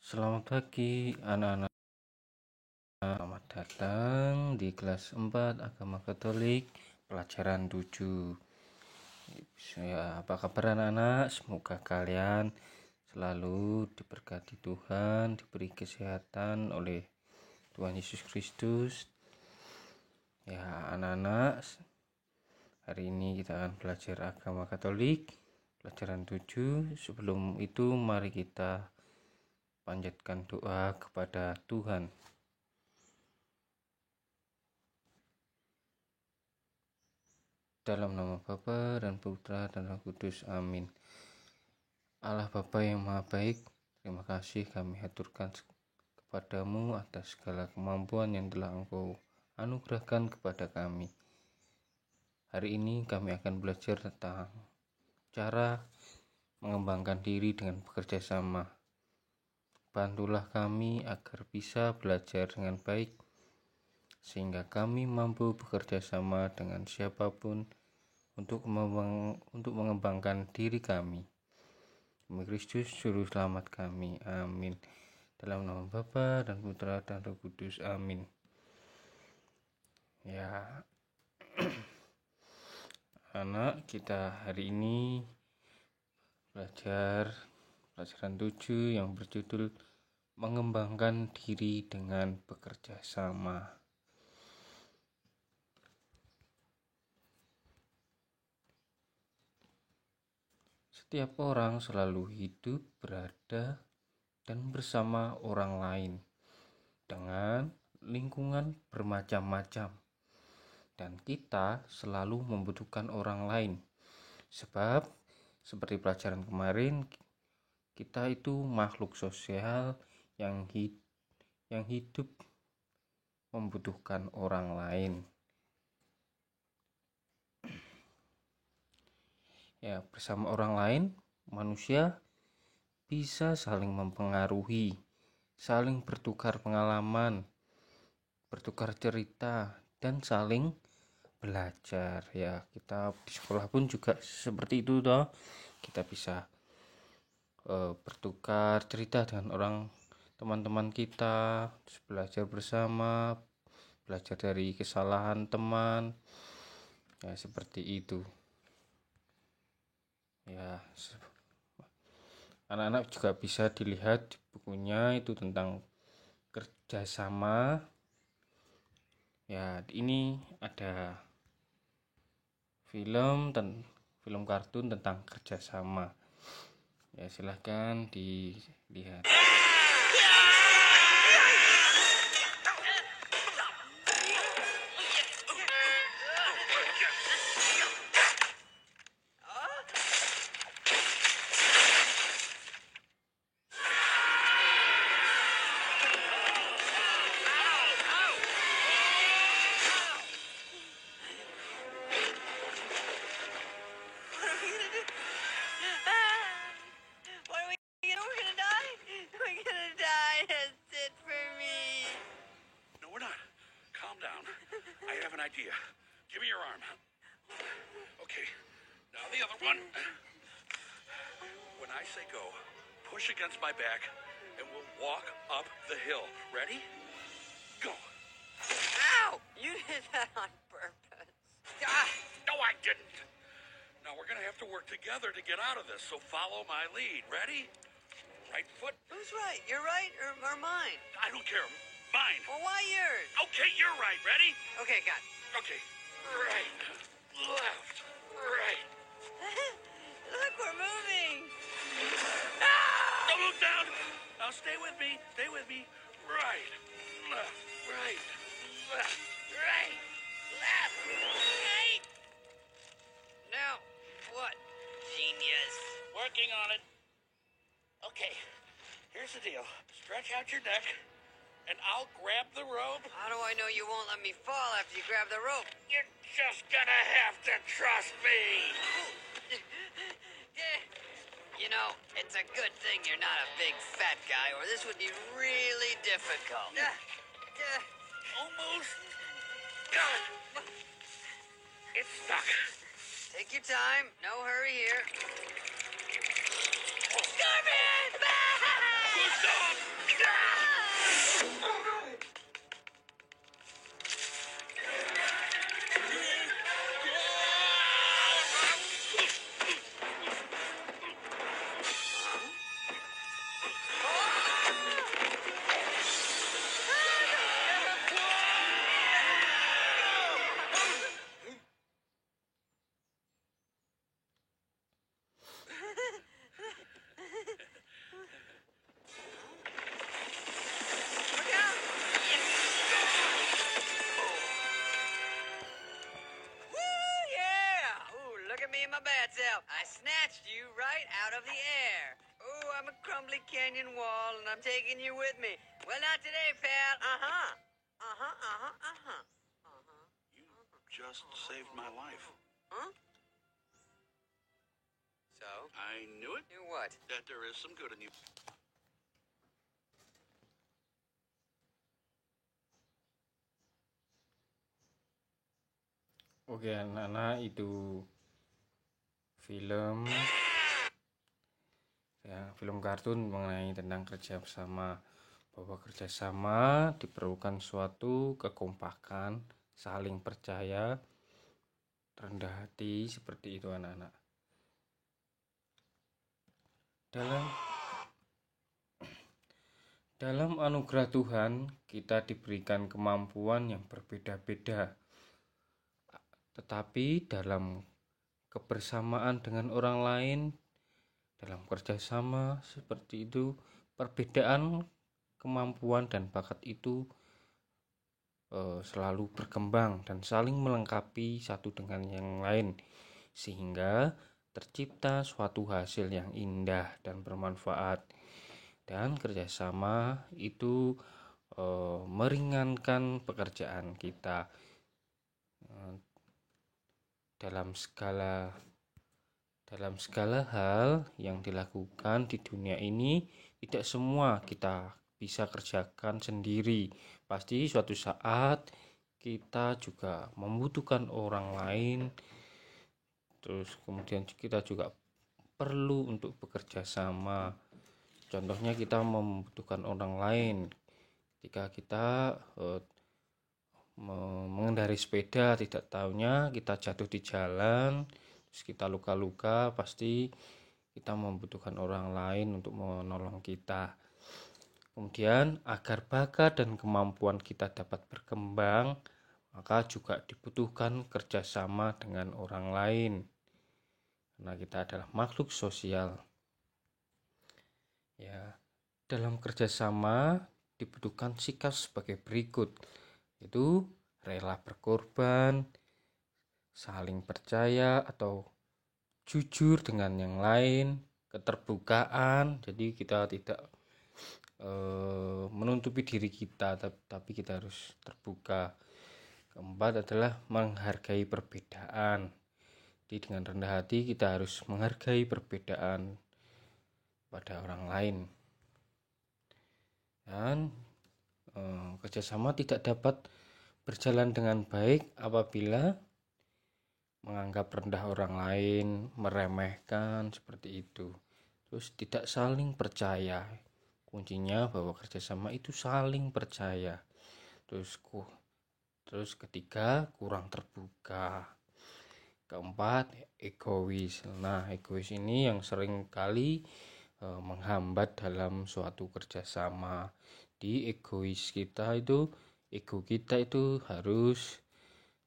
Selamat pagi anak-anak, selamat datang di kelas 4 Agama Katolik pelajaran 7. Ya, apa kabar anak-anak? Semoga kalian selalu diberkati Tuhan, diberi kesehatan oleh Tuhan Yesus Kristus. Ya anak-anak, hari ini kita akan belajar Agama Katolik pelajaran 7. Sebelum itu mari kita panjatkan doa kepada Tuhan. Dalam nama Bapa dan Putra dan Roh Kudus, amin. Allah Bapa yang Maha Baik, terima kasih kami haturkan kepadamu atas segala kemampuan yang telah Engkau anugerahkan kepada kami. Hari ini kami akan belajar tentang cara mengembangkan diri dengan bekerja sama. Bantulah kami agar bisa belajar dengan baik, sehingga kami mampu bekerja sama dengan siapapun untuk mengembangkan diri kami. Demi Kristus Juru Selamat kami, amin. Dalam nama Bapa dan Putra dan Roh Kudus, amin. Ya, anak, kita hari ini belajar pelajaran 7 yang berjudul mengembangkan diri dengan bekerja sama. Setiap orang selalu hidup, berada, dan bersama orang lain dengan lingkungan bermacam-macam. Dan kita selalu membutuhkan orang lain. Sebab, seperti pelajaran kemarin, kita itu makhluk sosial yang hidup membutuhkan orang lain. Ya, bersama orang lain, manusia bisa saling mempengaruhi, saling bertukar pengalaman, bertukar cerita, dan saling belajar. Ya, kita di sekolah pun juga seperti itu toh. Kita bisa bertukar cerita dengan teman-teman kita, belajar bersama, belajar dari kesalahan teman. Ya, seperti itu. Ya, anak-anak juga bisa dilihat di bukunya itu tentang kerjasama. Ya, ini ada film kartun tentang kerjasama. Ya, silahkan dilihat. Idea. Give me your arm. Okay, now the other one. When I say go, push against my back and we'll walk up the hill. Ready? Go. Ow! You did that on purpose. Ah! No, I didn't. Now we're going to have to work together to get out of this, so follow my lead. Ready? Right foot. Who's right? Your right or mine? I don't care. Mine. Well, why yours? Okay, you're right. Ready? Okay, got it. Okay. Right. Left. Right. Look, we're moving. Don't look down. Now stay with me. Stay with me. Right. Left. Right. Left. Right. Left. Right. Now, what? Genius. Working on it. Okay. Here's the deal. Stretch out your neck, and I'll grab the rope. How do I know you won't let me fall after you grab the rope? You're just gonna have to trust me. You know, it's a good thing you're not a big fat guy, or this would be really difficult. Almost. Got it. It's stuck. Take your time. No hurry here. Scorpion! Good dog. Look out! Woo, yeah! Ooh, look at me in my bad self. I snatched you right out of the air. Ooh, I'm a crumbly canyon wall, and I'm taking you with me. Well, not today, pal. Uh-huh. Uh-huh, uh-huh, uh-huh. Uh-huh. You just saved my life. Huh? So? I knew it, Do what? that there is some good in you. Oke anak-anak, itu film film kartun mengenai tentang kerja bersama, bahwa kerjasama diperlukan suatu kekompakan, saling percaya, rendah hati, seperti itu anak-anak. Dalam anugerah Tuhan, kita diberikan kemampuan yang berbeda-beda. Tetapi dalam kebersamaan dengan orang lain, dalam kerjasama seperti itu, perbedaan kemampuan dan bakat itu selalu berkembang dan saling melengkapi satu dengan yang lain, sehingga tercipta suatu hasil yang indah dan bermanfaat. Dan kerjasama itu meringankan pekerjaan kita dalam segala hal yang dilakukan di dunia ini. Tidak semua kita bisa kerjakan sendiri. Pasti suatu saat kita juga membutuhkan orang lain. Terus kemudian kita juga perlu untuk bekerja sama. Contohnya kita membutuhkan orang lain ketika kita mengendarai sepeda, tidak tahunya kita jatuh di jalan, terus kita luka-luka, pasti kita membutuhkan orang lain untuk menolong kita. Kemudian agar bakat dan kemampuan kita dapat berkembang, maka juga dibutuhkan kerjasama dengan orang lain, karena kita adalah makhluk sosial. Ya, dalam kerjasama dibutuhkan sikap sebagai berikut, yaitu rela berkorban, saling percaya atau jujur dengan yang lain, keterbukaan. Jadi kita tidak menutupi diri kita, tapi kita harus terbuka. Keempat adalah menghargai perbedaan. Jadi dengan rendah hati kita harus menghargai perbedaan pada orang lain. Dan kerjasama tidak dapat berjalan dengan baik apabila menganggap rendah orang lain, meremehkan, seperti itu. Terus tidak saling percaya. Kuncinya bahwa kerjasama itu saling percaya. Terus ketiga, kurang terbuka. Keempat, egois. Nah, egois ini yang sering kali menghambat dalam suatu kerjasama. Di ego kita itu harus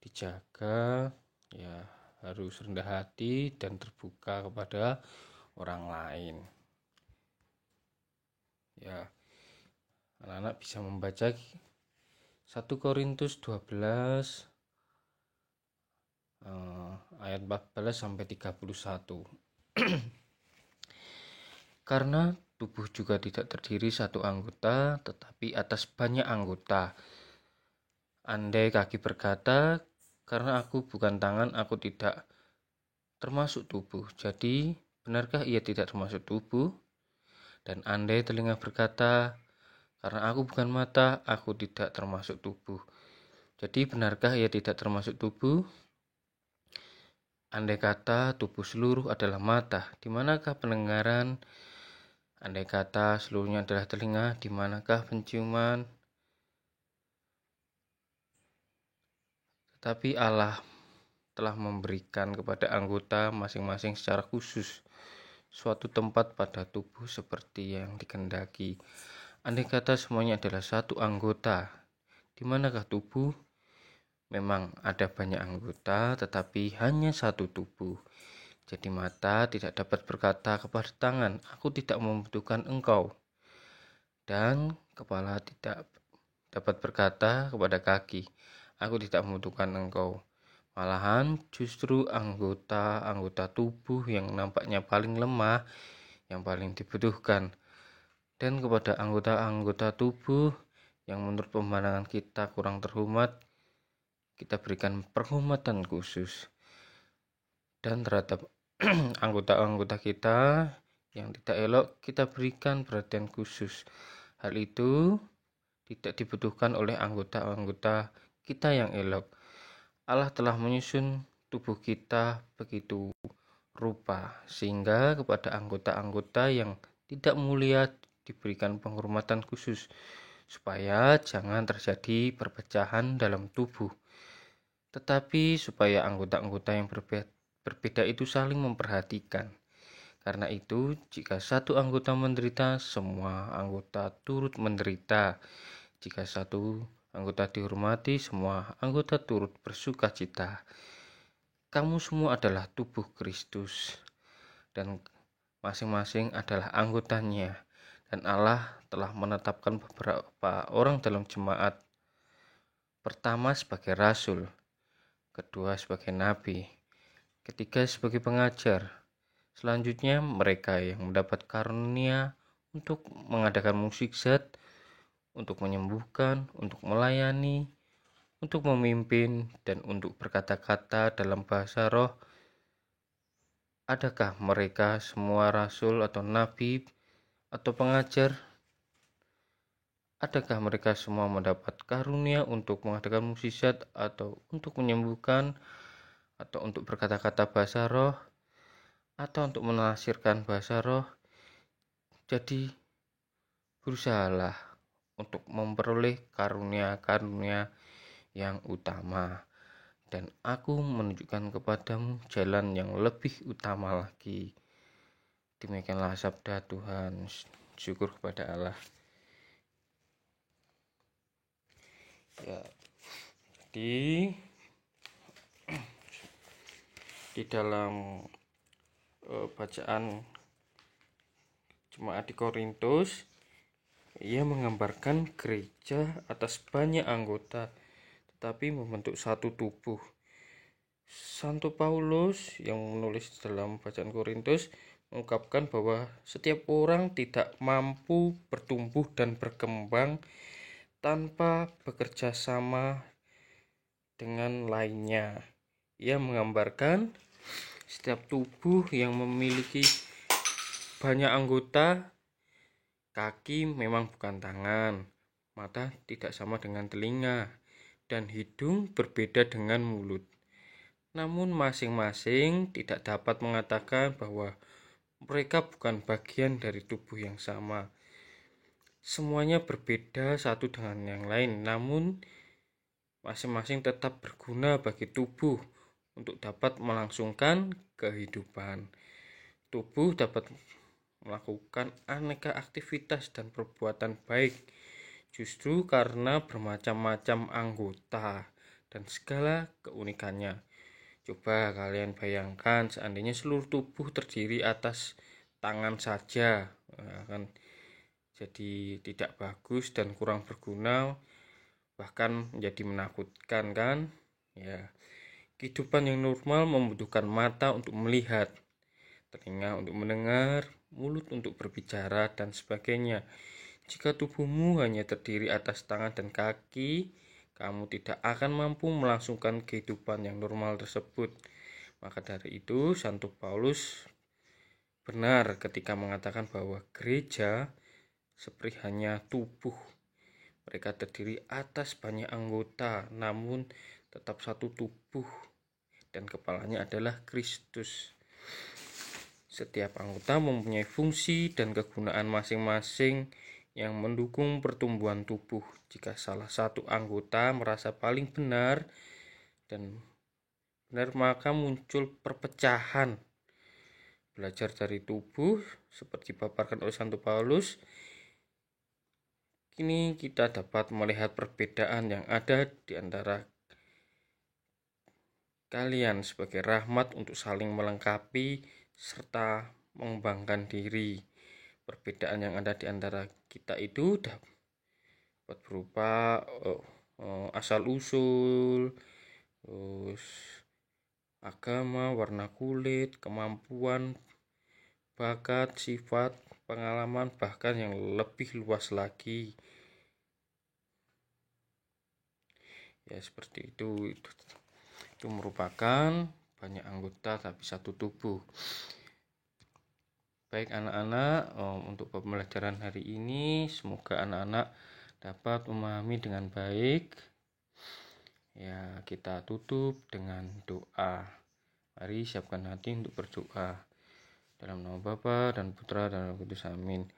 dijaga, ya, harus rendah hati dan terbuka kepada orang lain. Ya, anak-anak bisa membaca 1 Korintus 12 ayat 14 sampai 31. Karena tubuh juga tidak terdiri satu anggota, tetapi atas banyak anggota. Andai kaki berkata, karena aku bukan tangan, aku tidak termasuk tubuh. Jadi, benarkah ia tidak termasuk tubuh? Dan andai telinga berkata, karena aku bukan mata, aku tidak termasuk tubuh. Jadi, benarkah ia tidak termasuk tubuh? Andai kata tubuh seluruh adalah mata, di manakah pendengaran? Andai kata seluruhnya adalah telinga, di manakah penciuman? Tetapi Allah telah memberikan kepada anggota masing-masing secara khusus suatu tempat pada tubuh seperti yang dikehendaki. Andai kata semuanya adalah satu anggota, di manakah tubuh? Memang ada banyak anggota, tetapi hanya satu tubuh. Jadi mata tidak dapat berkata kepada tangan, "Aku tidak membutuhkan engkau." Dan kepala tidak dapat berkata kepada kaki, "Aku tidak membutuhkan engkau." Malahan justru anggota-anggota tubuh yang nampaknya paling lemah yang paling dibutuhkan. Dan kepada anggota-anggota tubuh yang menurut pemandangan kita kurang terhormat, kita berikan penghormatan khusus. Dan terhadap anggota-anggota kita yang tidak elok, kita berikan perhatian khusus. Hal itu tidak dibutuhkan oleh anggota-anggota kita yang elok. Allah telah menyusun tubuh kita begitu rupa, sehingga kepada anggota-anggota yang tidak mulia diberikan penghormatan khusus, supaya jangan terjadi perpecahan dalam tubuh, tetapi supaya anggota-anggota yang berbeda itu saling memperhatikan. Karena itu, jika satu anggota menderita, semua anggota turut menderita. Jika satu anggota dihormati, semua anggota turut bersuka cita. Kamu semua adalah tubuh Kristus, dan masing-masing adalah anggotanya. Dan Allah telah menetapkan beberapa orang dalam jemaat. Pertama sebagai rasul, kedua sebagai nabi, ketiga sebagai pengajar. Selanjutnya mereka yang mendapat karunia untuk mengadakan mukjizat, untuk menyembuhkan, untuk melayani, untuk memimpin, dan untuk berkata-kata dalam bahasa roh. Adakah mereka semua rasul atau nabi atau pengajar? Adakah mereka semua mendapat karunia untuk mengadakan mukjizat atau untuk menyembuhkan atau untuk berkata-kata bahasa roh atau untuk menafsirkan bahasa roh? Jadi berusahalah untuk memperoleh karunia-karunia yang utama, dan aku menunjukkan kepadamu jalan yang lebih utama lagi. Demikianlah sabda Tuhan. Syukur kepada Allah. Ya, jadi di dalam bacaan jemaat di Korintus, ia menggambarkan gereja atas banyak anggota, tetapi membentuk satu tubuh. Santo Paulus yang menulis dalam bacaan Korintus mengungkapkan bahwa setiap orang tidak mampu bertumbuh dan berkembang tanpa bekerja sama dengan lainnya. Ia menggambarkan setiap tubuh yang memiliki banyak anggota. Kaki memang bukan tangan, mata tidak sama dengan telinga, dan hidung berbeda dengan mulut. Namun masing-masing tidak dapat mengatakan bahwa mereka bukan bagian dari tubuh yang sama. Semuanya berbeda satu dengan yang lain, namun masing-masing tetap berguna bagi tubuh untuk dapat melangsungkan kehidupan. Tubuh dapat melakukan aneka aktivitas dan perbuatan baik justru karena bermacam-macam anggota dan segala keunikannya. Coba kalian bayangkan seandainya seluruh tubuh terdiri atas tangan saja, kan jadi tidak bagus dan kurang berguna, bahkan menjadi menakutkan, kan? Ya, kehidupan yang normal membutuhkan mata untuk melihat, telinga untuk mendengar, mulut untuk berbicara, dan sebagainya. Jika tubuhmu hanya terdiri atas tangan dan kaki, kamu tidak akan mampu melangsungkan kehidupan yang normal tersebut. Maka dari itu, Santo Paulus benar ketika mengatakan bahwa gereja seperti hanya tubuh. Mereka terdiri atas banyak anggota, namun tetap satu tubuh, dan kepalanya adalah Kristus. Setiap anggota mempunyai fungsi dan kegunaan masing-masing yang mendukung pertumbuhan tubuh. Jika salah satu anggota merasa paling benar, maka muncul perpecahan. Belajar dari tubuh, seperti dipaparkan oleh Santo Paulus, kini kita dapat melihat perbedaan yang ada di antara kalian sebagai rahmat untuk saling melengkapi serta mengembangkan diri. Perbedaan yang ada di antara kita itu dapat berupa asal-usul, terus agama, warna kulit, kemampuan, bakat, sifat, pengalaman, bahkan yang lebih luas lagi. Ya seperti itu merupakan banyak anggota tapi satu tubuh. Baik anak-anak, untuk pembelajaran hari ini semoga anak-anak dapat memahami dengan baik. Ya, kita tutup dengan doa. Mari siapkan hati untuk berdoa. Dalam nama Bapa dan Putra dan Roh Kudus, amin.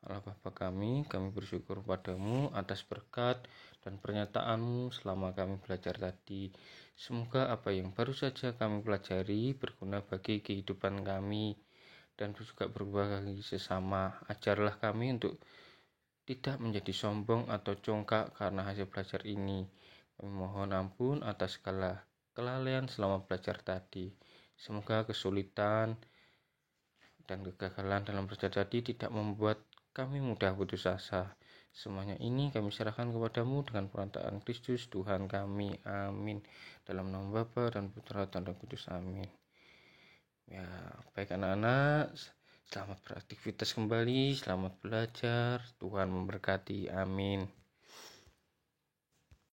Allah Bapa kami bersyukur padamu atas berkat dan pernyataan-Mu selama kami belajar tadi. Semoga apa yang baru saja kami pelajari berguna bagi kehidupan kami dan juga berubah bagi sesama. Ajarlah kami untuk tidak menjadi sombong atau congkak karena hasil belajar ini. Kami mohon ampun atas segala kelalaian selama belajar tadi. Semoga kesulitan dan kegagalan dalam belajar tadi tidak membuat kami mudah putus asa. Semuanya ini kami serahkan kepadamu dengan perantaraan Kristus Tuhan kami. Amin. Dalam nama Bapa dan Putra dan Roh Kudus. Amin. Ya, baik anak-anak, selamat beraktivitas kembali, selamat belajar. Tuhan memberkati. Amin.